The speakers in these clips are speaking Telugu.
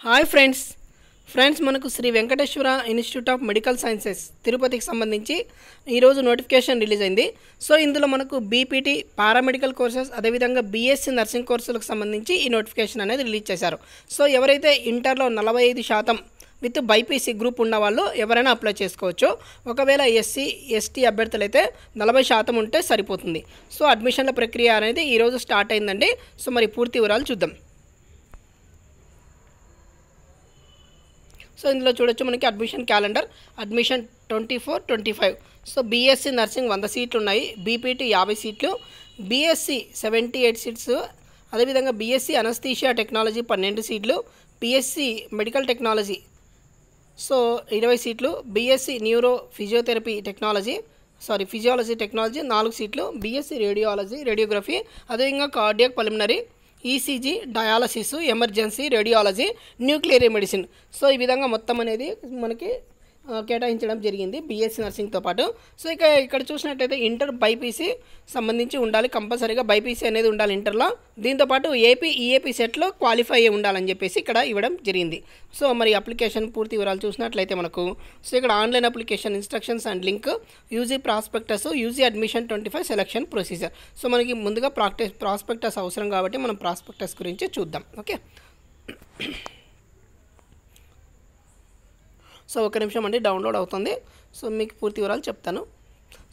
హాయ్ ఫ్రెండ్స్ మనకు Sri Venkateswara institute of medical sciences తిరుపతికి సంబంధించి ఈరోజు నోటిఫికేషన్ రిలీజ్ అయింది. సో ఇందులో మనకు బీపీటీ పారామెడికల్ కోర్సెస్ అదేవిధంగా బీఎస్సీ నర్సింగ్ కోర్సులకు సంబంధించి ఈ నోటిఫికేషన్ అనేది రిలీజ్ చేశారు. సో ఎవరైతే ఇంటర్లో 45% విత్ బైపీసీ గ్రూప్ ఉన్న వాళ్ళు ఎవరైనా అప్లై చేసుకోవచ్చు. ఒకవేళ ఎస్సీ ఎస్టీ అభ్యర్థులు అయితే 40% ఉంటే సరిపోతుంది. సో అడ్మిషన్ల ప్రక్రియ అనేది ఈరోజు స్టార్ట్ అయిందండి. సో మరి పూర్తి వివరాలు చూద్దాం. సో ఇందులో చూడొచ్చు మనకి admission calendar admission 24-25. So BSc nursing 100 సీట్లు ఉన్నాయి, బీపీటీ 50 సీట్లు, బీఎస్సీ 78 సీట్స్, అదేవిధంగా బీఎస్సీ అనస్థీషియా టెక్నాలజీ 12 సీట్లు, బీఎస్సీ మెడికల్ టెక్నాలజీ 20 సీట్లు, BSc neuro physiotherapy physiology technology 4 సీట్లు, బీఎస్సీ రేడియోగ్రఫీ, అదేవిధంగా cardiac pulmonary, ECG, dialysis, emergency, radiology, nuclear medicine. So ఈ విధంగా మొత్తం అనేది మనకి కేటాయించడం జరిగింది బీఎస్సీ నర్సింగ్తో పాటు. సో ఇక్కడ చూసినట్టయితే ఇంటర్ బైపీసీ సంబంధించి ఉండాలి, కంపల్సరీగా బైపీసీ అనేది ఉండాలి ఇంటర్లో. దీంతోపాటు ఈఏపీ సెట్లో క్వాలిఫై అయ్యి ఉండాలని చెప్పేసి ఇక్కడ ఇవ్వడం జరిగింది. సో మరి అప్లికేషన్ పూర్తి వివరాలు చూసినట్లయితే మనకు ఇక్కడ online application instructions and link, UG prospectus, UG admission 25 selection procedure. So మనకి ముందుగా ప్రాస్పెక్టస్ అవసరం కాబట్టి మనం ప్రాస్పెక్టస్ గురించి చూద్దాం. ఓకే, సో ఒక నిమిషం అండి, డౌన్లోడ్ అవుతుంది. సో మీకు పూర్తి వివరాలు చెప్తాను.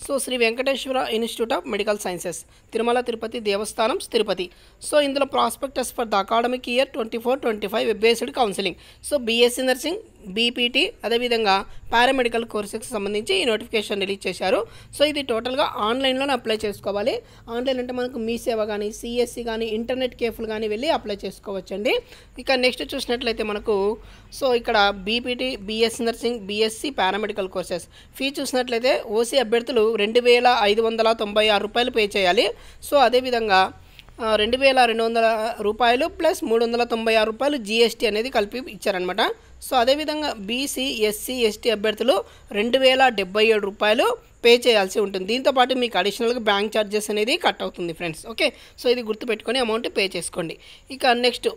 So Sri Venkateswara institute of medical sciences, Tirumala Tirupati Devasthanam, Tirupati. So ఇందులో prospectus for the academic year 24-25 web based counselling. So BSc nursing, BPT, అదేవిధంగా పారామెడికల్ కోర్సెస్కి సంబంధించి ఈ నోటిఫికేషన్ రిలీజ్ చేశారు. సో ఇది టోటల్గా ఆన్లైన్లోనే అప్లై చేసుకోవాలి. ఆన్లైన్ అంటే మనకు మీ సేవ కానీ, సిఎస్సి కానీ, ఇంటర్నెట్ కేఫ్లు కానీ వెళ్ళి అప్లై చేసుకోవచ్చండి. ఇక నెక్స్ట్ చూసినట్లయితే మనకు సో ఇక్కడ BPT, BSc nursing, BSc paramedical courses fee చూసినట్లయితే ఓసీ అభ్యర్థులు 2,596 రూపాయలు పే చేయాలి. సో అదేవిధంగా 2,200 రూపాయలు ప్లస్ 396 రూపాయలు జీఎస్టీ అనేది కలిపి ఇచ్చారనమాట. సో అదేవిధంగా బీసీ, ఎస్సీ, ఎస్టీ అభ్యర్థులు 2,077 రూపాయలు పే చేయాల్సి ఉంటుంది. దీంతోపాటు మీకు అడిషనల్గా బ్యాంక్ ఛార్జెస్ అనేది కట్ అవుతుంది ఫ్రెండ్స్. ఓకే, సో ఇది గుర్తుపెట్టుకొని అమౌంట్ పే చేసుకోండి. ఇక నెక్స్ట్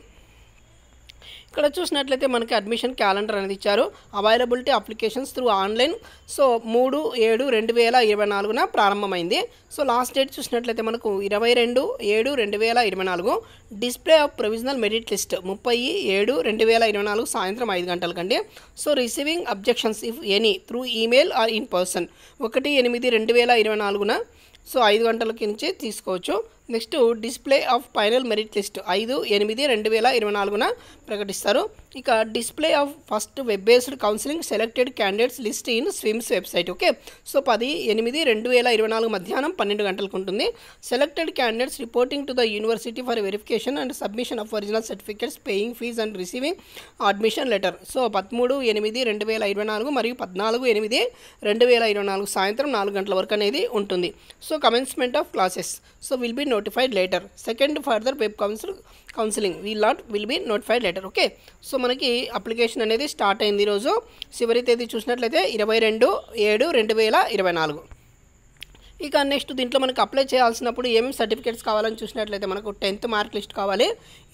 ఇక్కడ చూసినట్లయితే మనకి అడ్మిషన్ క్యాలెండర్ అనేది ఇచ్చారు. Availability applications through online. So 3/7/2024 ప్రారంభమైంది. సో లాస్ట్ డేట్ చూసినట్లయితే మనకు 22/7/2024. Display of provisional merit list 30/7/2024 సాయంత్రం 5 గంటలకండి. So receiving objections if any through email or in person 1/8/2024 so 5 గంటలకి నుంచి తీసుకోవచ్చు. Next display of final merit list 5/8/2024 ప్రకటిస్తారు. ఇక display of first web based counselling selected candidates list in SVIMS website. Okay, so 10/8/2024 మధ్యాహ్నం 12 గంటలకు ఉంటుంది. Selected candidates reporting to the university for verification and submission of original certificates, paying fee and receiving admission letter. So 13/8/2024 మరియు 14/8/2024 సాయంత్రం 4 గంటల వరకు అనేది ఉంటుంది. So commencement of classes so will be notified later. Second further web counseling will be notified later. Okay, so మనకి అప్లికేషన్ అనేది స్టార్ట్ అయింది ఈరోజు. చివరి తేదీ చూసినట్లయితే 22/7/2024. ఇక నెక్స్ట్ దీంట్లో మనకు అప్లై చేయాల్సినప్పుడు ఏమేమి సర్టిఫికేట్స్ కావాలని చూసినట్లయితే మనకు 10th మార్క్ లిస్ట్ కావాలి,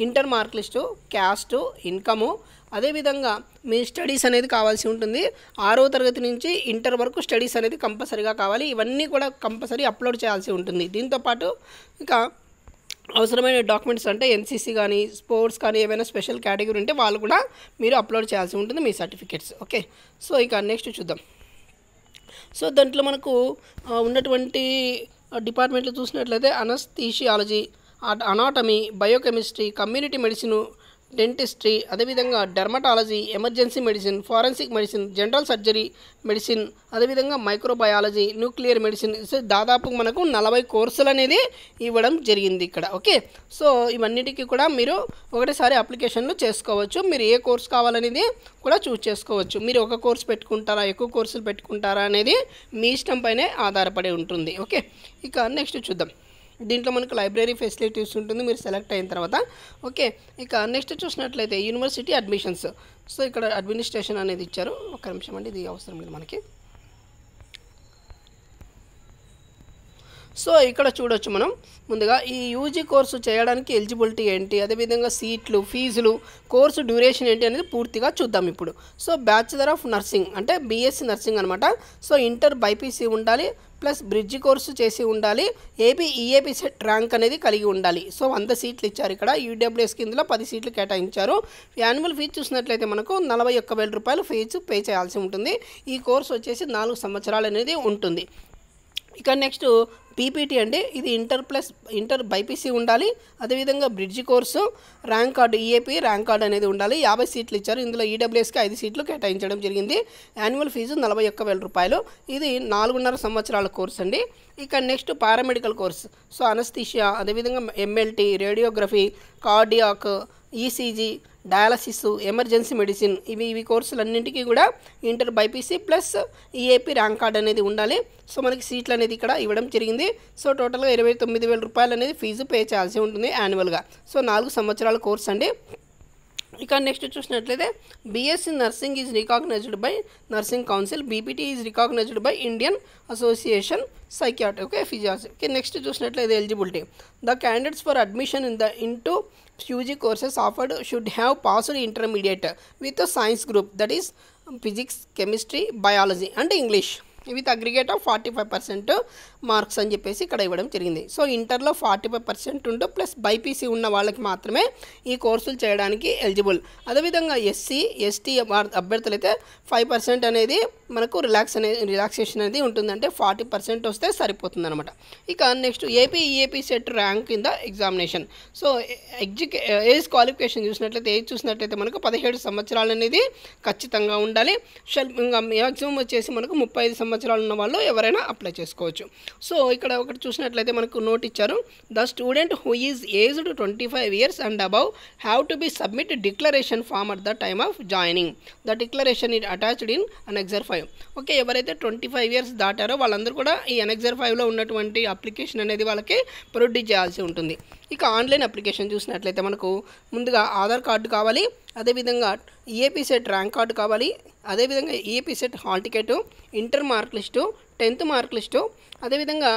inter mark list, caste, income, అదేవిధంగా మీ స్టడీస్ అనేది కావాల్సి ఉంటుంది. 6వ తరగతి నుంచి ఇంటర్ వరకు స్టడీస్ అనేది కంపల్సరీగా కావాలి. ఇవన్నీ కూడా కంపల్సరీ అప్లోడ్ చేయాల్సి ఉంటుంది. దీంతోపాటు ఇక అవసరమైన డాక్యుమెంట్స్ అంటే ఎన్సీసీ కానీ, స్పోర్ట్స్ కానీ, ఏమైనా స్పెషల్ కేటగిరీ ఉంటే వాళ్ళు కూడా మీరు అప్లోడ్ చేయాల్సి ఉంటుంది మీ సర్టిఫికేట్స్. ఓకే, సో ఇక నెక్స్ట్ చూద్దాం. సో దాంట్లో మనకు ఉన్నటువంటి డిపార్ట్మెంట్లు చూసినట్లయితే anaesthesiology, anatomy, biochemistry, community medicine, dentistry, అదేవిధంగా dermatology, emergency medicine, forensic medicine, general surgery medicine, అదేవిధంగా మైక్రోబయాలజీ, న్యూక్లియర్ మెడిసిన్. సో దాదాపు మనకు 40 కోర్సులు అనేది ఇవ్వడం జరిగింది ఇక్కడ. ఓకే, సో ఇవన్నిటికీ కూడా మీరు ఒకటేసారి అప్లికేషన్లు చేసుకోవచ్చు. మీరు ఏ కోర్స్ కావాలనేది కూడా చూస్ చేసుకోవచ్చు. మీరు ఒక కోర్స్ పెట్టుకుంటారా, ఎక్కువ కోర్సులు పెట్టుకుంటారా అనేది మీ ఇష్టం పైనే ఆధారపడి ఉంటుంది. ఓకే, ఇక నెక్స్ట్ చూద్దాం. దీంట్లో మనకు లైబ్రరీ ఫెసిలిటీస్ ఉంటుంది మీరు సెలెక్ట్ అయిన తర్వాత. ఓకే, ఇక నెక్స్ట్ చూసినట్లయితే యూనివర్సిటీ అడ్మిషన్స్. సో ఇక్కడ అడ్మినిస్ట్రేషన్ అనేది ఇచ్చారు. ఒక నిమిషం అండి, ఇది అవసరం లేదు మనకి. సో ఇక్కడ చూడొచ్చు మనం ముందుగా ఈ యూజీ కోర్సు చేయడానికి ఎలిజిబిలిటీ ఏంటి, అదేవిధంగా సీట్లు, ఫీజులు, కోర్సు డ్యూరేషన్ ఏంటి అనేది పూర్తిగా చూద్దాం ఇప్పుడు. సో బ్యాచిలర్ ఆఫ్ నర్సింగ్ అంటే బీఎస్సీ నర్సింగ్ అనమాట. సో ఇంటర్ బైపీసీ ఉండాలి, ప్లస్ బ్రిడ్జ్ కోర్సు చేసి ఉండాలి, ఏపీ ఈఏపీ సెట్ ర్యాంక్ అనేది కలిగి ఉండాలి. సో 100 సీట్లు ఇచ్చారు ఇక్కడ. యూడబ్ల్యూఎస్ కిందలో 10 సీట్లు కేటాయించారు. యాన్యువల్ ఫీజు చూసినట్లయితే మనకు 41,000 రూపాయలు ఫీజు పే చేయాల్సి ఉంటుంది. ఈ కోర్సు వచ్చేసి 4 సంవత్సరాలు అనేది ఉంటుంది. ఇక నెక్స్ట్ పీపీటీ అంటే ఇది ఇంటర్ బైపీసీ ఉండాలి, అదేవిధంగా bridge course, rank card, EAP rank card అనేది ఉండాలి. 50 సీట్లు ఇచ్చారు. ఇందులో ఈడబ్ల్యూఎస్కి 5 సీట్లు కేటాయించడం జరిగింది. యాన్యువల్ ఫీజు 41,000 రూపాయలు. ఇది 4.5 సంవత్సరాల కోర్స్ అండి. ఇక next paramedical course. So anaesthesia, అదేవిధంగా MLT, radiography, cardiac, ECG, dialysis, emergency medicine, ఇవి కోర్సులన్నింటికీ కూడా inter BiPC plus EAP rank card అనేది ఉండాలి. సో మనకి సీట్లు అనేది ఇక్కడ ఇవ్వడం జరిగింది. సో టోటల్గా 29,000 రూపాయలు అనేది ఫీజు పే చేయాల్సి ఉంటుంది యాన్యువల్గా. సో 4 సంవత్సరాల కోర్స్ అండి. ఇక నెక్స్ట్ చూసినట్లయితే BSc nursing is recognised by nursing council, BPT is recognised by Indian association psychiatry, okay, physiology. Okay, next చూసినట్లయితే eligibility. The candidates for admission into UG courses offered should have passed intermediate with science group, that is physics, chemistry, biology and English with aggregate of 45% marks అని చెప్పేసి ఇక్కడ ఇవ్వడం జరిగింది. సో ఇంటర్లో 45% ఉంటూ ప్లస్ బైపీసీ ఉన్న వాళ్ళకి మాత్రమే ఈ కోర్సులు చేయడానికి ఎలిజిబుల్. ఎస్సీ ఎస్టీ అభ్యర్థులు అయితే 5% అనేది మనకు రిలాక్సేషన్ అనేది ఉంటుంది, అంటే 40% వస్తే సరిపోతుంది అనమాట. ఇక next EAP set rank in the examination. So age qualification చూసినట్లయితే మనకు 17 సంవత్సరాలు అనేది ఖచ్చితంగా ఉండాలి. ఇంకా మ్యాక్సిమం వచ్చేసి మనకు 35 సంవత్సరాలు ఉన్న వాళ్ళు ఎవరైనా అప్లై చేసుకోవచ్చు. సో ఇక్కడ ఒకటి చూసినట్లయితే మనకు నోట్ ఇచ్చారు. The student who is aged 25 years and above have to be submit declaration form at the time of joining. The declaration is attached in annexure 5. Okay, ఎవరైతే 25 years దాటారో వాళ్ళందరూ కూడా ఈ అనెక్సర్ 5లో ఉన్నటువంటి అప్లికేషన్ అనేది వాళ్ళకి ప్రొడ్యూస్ చేయాల్సి ఉంటుంది. ఇక ఆన్లైన్ అప్లికేషన్ చూసినట్లయితే మనకు ముందుగా ఆధార్ కార్డు కావాలి, అదేవిధంగా ఈఏపీ సెట్ ర్యాంక్ కార్డు కావాలి, అదేవిధంగా EAP set hall ticket, inter mark list, 10th mark list, అదేవిధంగా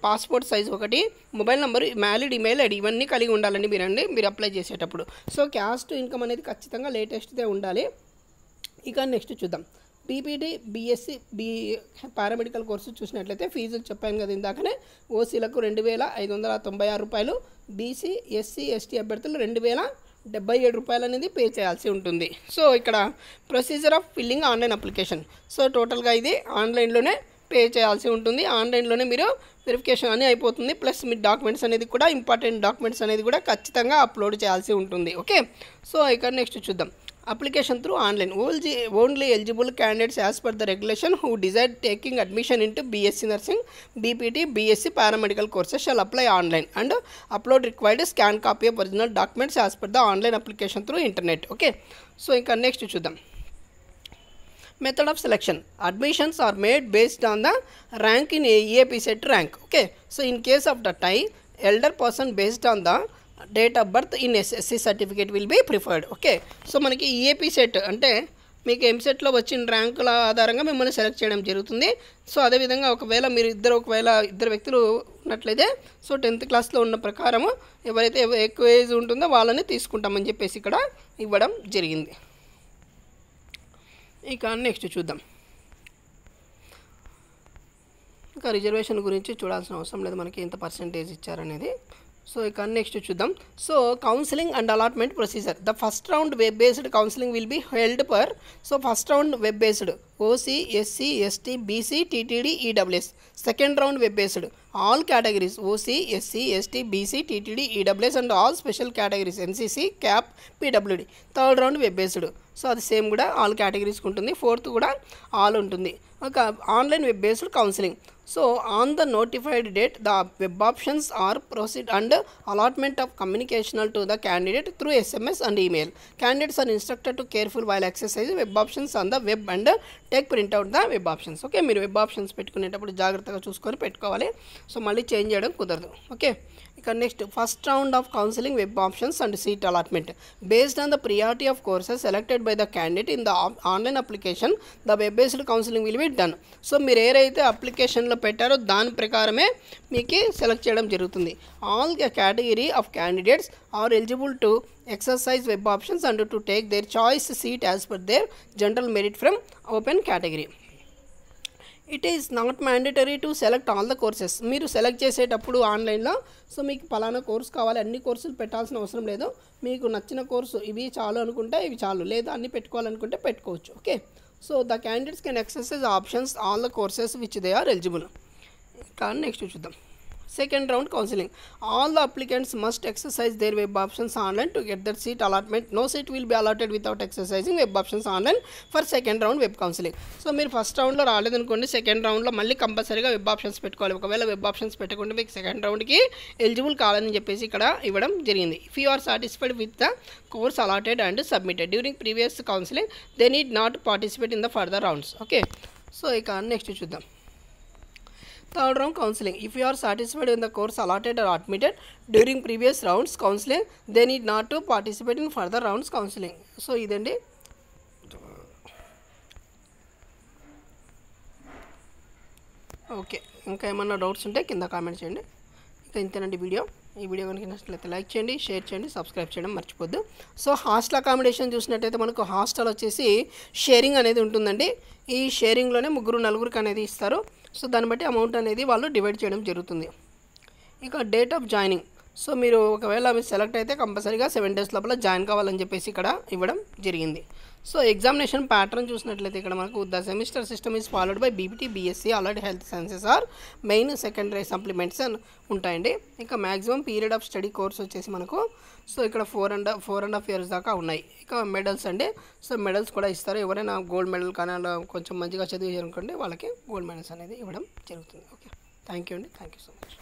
పాస్పోర్ట్ సైజ్ ఒకటి, mobile number, valid email ID, ఇవన్నీ కలిగి ఉండాలండి మీరు అప్లై చేసేటప్పుడు. సో క్యాస్ట్ ఇన్కమ్ అనేది ఖచ్చితంగా లేటెస్ట్దే ఉండాలి. ఇక నెక్స్ట్ చూద్దాం. పీపీటీ బీఎస్సీ పారామెడికల్ కోర్సు చూసినట్లయితే ఫీజులు చెప్పాను కదా ఇందాకనే. ఓసీలకు 2,596 రూపాయలు, బీసీ ఎస్సీ ఎస్టీ అభ్యర్థులు 2,077 రూపాయలు అనేది పే చేయాల్సి ఉంటుంది. సో ఇక్కడ procedure of filling online application. So టోటల్గా ఇది ఆన్లైన్లోనే పే చేయాల్సి ఉంటుంది. ఆన్లైన్లోనే మీరు వెరిఫికేషన్ అని అయిపోతుంది. ప్లస్ మీ డాక్యుమెంట్స్ అనేది కూడా ఇంపార్టెంట్ డాక్యుమెంట్స్ అనేది కూడా ఖచ్చితంగా అప్లోడ్ చేయాల్సి ఉంటుంది. ఓకే, సో ఇక్కడ నెక్స్ట్ చూద్దాం. Application through online. Only eligible candidates as per the regulation who desire taking admission into BSc nursing, BPT, BSc paramedical courses shall apply online and upload required scan copy of original documents as per the online application through internet. Okay, so ఇంకా నెక్స్ట్ చూద్దాం. Method of selection. Admissions are made based on the rank in EAP set rank. Okay, so in case of the tie, elder person based on the date of birth in SSC certificate will be preferred. Okay, so మనకి ఈఏపీ సెట్ అంటే మీకు ఎంసెట్లో వచ్చిన ర్యాంకుల ఆధారంగా మిమ్మల్ని సెలెక్ట్ చేయడం జరుగుతుంది. సో అదేవిధంగా మీరు ఇద్దరు వ్యక్తులు ఉన్నట్లయితే సో 10th క్లాస్లో ఉన్న ప్రకారము ఎవరైతే ఎక్కువ ఏజ్ ఉంటుందో వాళ్ళని తీసుకుంటామని చెప్పేసి ఇక్కడ ఇవ్వడం జరిగింది. ఇక నెక్స్ట్ చూద్దాం. ఇంకా రిజర్వేషన్ గురించి చూడాల్సిన అవసరం లేదు, మనకి ఎంత పర్సెంటేజ్ ఇచ్చారనేది. సో ఇక నెక్స్ట్ చూద్దాం. So counselling and allotment procedure. The first round web based counselling will be held for. So first round web based OC, SC, ST, BC, TTD, EWS. Second round web based all categories OC, SC, ST, BC, TTD, EWS and all special categories NCC, CAP, PWD. Third round web based. So అది సేమ్ కూడా ఆల్ కేటగిరీస్కి ఉంటుంది. ఫోర్త్ కూడా ఆల్ ఉంటుంది. ఒక online web based counselling. So on the notified date, the web options are proceed and allotment of communicational to the candidate through SMS and email. Candidates are instructed to careful while exercising web options on the web and take print out the web options. Okay, మీరు వెబ్ ఆప్షన్స్ పెట్టుకునేటప్పుడు జాగ్రత్తగా చూసుకొని పెట్టుకోవాలి. సో మళ్ళీ చేంజ్ చేయడం కుదరదు. ఓకే, ఇక next first round of counselling web options and seat allotment based on the priority of courses selected by the candidate in the online application the web based counselling will be done. So మీరు ఏదైతే అప్లికేషన్లో పెట్టారో దాని ప్రకారమే మీకు సెలెక్ట్ చేయడం జరుగుతుంది. All category of candidates are eligible to exercise web options and to take their choice seat as per their general merit from open category. It is not mandatory to select all the courses. మీరు సెలెక్ట్ చేసేటప్పుడు ఆన్లైన్లో సో మీకు పలానా కోర్స్ కావాలి అన్ని కోర్సులు పెట్టాల్సిన అవసరం లేదు. మీకు నచ్చిన కోర్సు ఇవి చాలు అనుకుంటే ఇవి చాలు, లేదా అన్ని పెట్టుకోవాలనుకుంటే పెట్టుకోవచ్చు. Okay, so the candidates can exercise options all the courses which they are eligible. కానీ నెక్స్ట్ చూద్దాం. Second round counseling. All the applicants must exercise their web options online to get their seat allotment. No seat will be allotted without exercising web options online for second round web counseling. So మీరు ఫస్ట్ రౌండ్లో రాలేదనుకోండి, సెకండ్ రౌండ్లో మళ్ళీ కంపల్సరీగా వెబ్ ఆప్షన్స్ పెట్టుకోవాలి. ఒకవేళ వెబ్ ఆప్షన్స్ పెట్టుకుంటే మీకు సెకండ్ రౌండ్కి ఎలిజిబుల్ కావాలని చెప్పేసి ఇక్కడ ఇవ్వడం జరిగింది. If you are satisfied with the course allotted and submitted during previous counselling they need not participate in the further rounds. Okay, so ఇక నెక్స్ట్ చూద్దాం. Third round counseling. If you are satisfied in the course allotted or admitted during previous rounds counseling, they need not to participate in further rounds counseling. So idandi. Okay, ఇంకా ఏమన్నా డౌట్స్ ఉంటే కింద కామెంట్ చేయండి. ఇంకా ఇంతేనండి వీడియో. ఈ వీడియో కనుక నచ్చినట్లయితే లైక్ చేయండి, షేర్ చేయండి, సబ్స్క్రైబ్ చేయడం మర్చిపోద్దు. సో హాస్టల్ అకామిడేషన్ చూసినట్టయితే మనకు హాస్టల్ వచ్చేసి షేరింగ్ అనేది ఉంటుందండి. ఈ షేరింగ్లోనే 3-4 అనేది ఇస్తారు. సో దాన్ని బట్టి అమౌంట్ అనేది వాళ్ళు డివైడ్ చేయడం జరుగుతుంది. ఇక డేట్ ఆఫ్ జాయినింగ్. సో మీరు ఒకవేళ మీరు సెలెక్ట్ అయితే కంపల్సరీగా 7 days లోపల జాయిన్ కావాలని చెప్పేసి ఇక్కడ ఇవ్వడం జరిగింది. సో ఎగ్జామినేషన్ ప్యాటర్న్ చూసినట్లయితే ఇక్కడ మనకు the semester system is followed by BPT, BSc, allied health sciences are main, secondary supplements అని ఉంటాయండి. ఇంకా maximum period of study course వచ్చేసి మనకు సో ఇక్కడ 4.5 years దాకా ఉన్నాయి. ఇక మెడల్స్ అండి, సో మెడల్స్ కూడా ఇస్తారు. ఎవరైనా గోల్డ్ మెడల్ కానీ అలా కొంచెం మంచిగా చదివి అనుకోండి వాళ్ళకి గోల్డ్ మెడల్స్ అనేది ఇవ్వడం జరుగుతుంది. ఓకే, థ్యాంక్ యూ అండి, థ్యాంక్ యూ సో మచ్.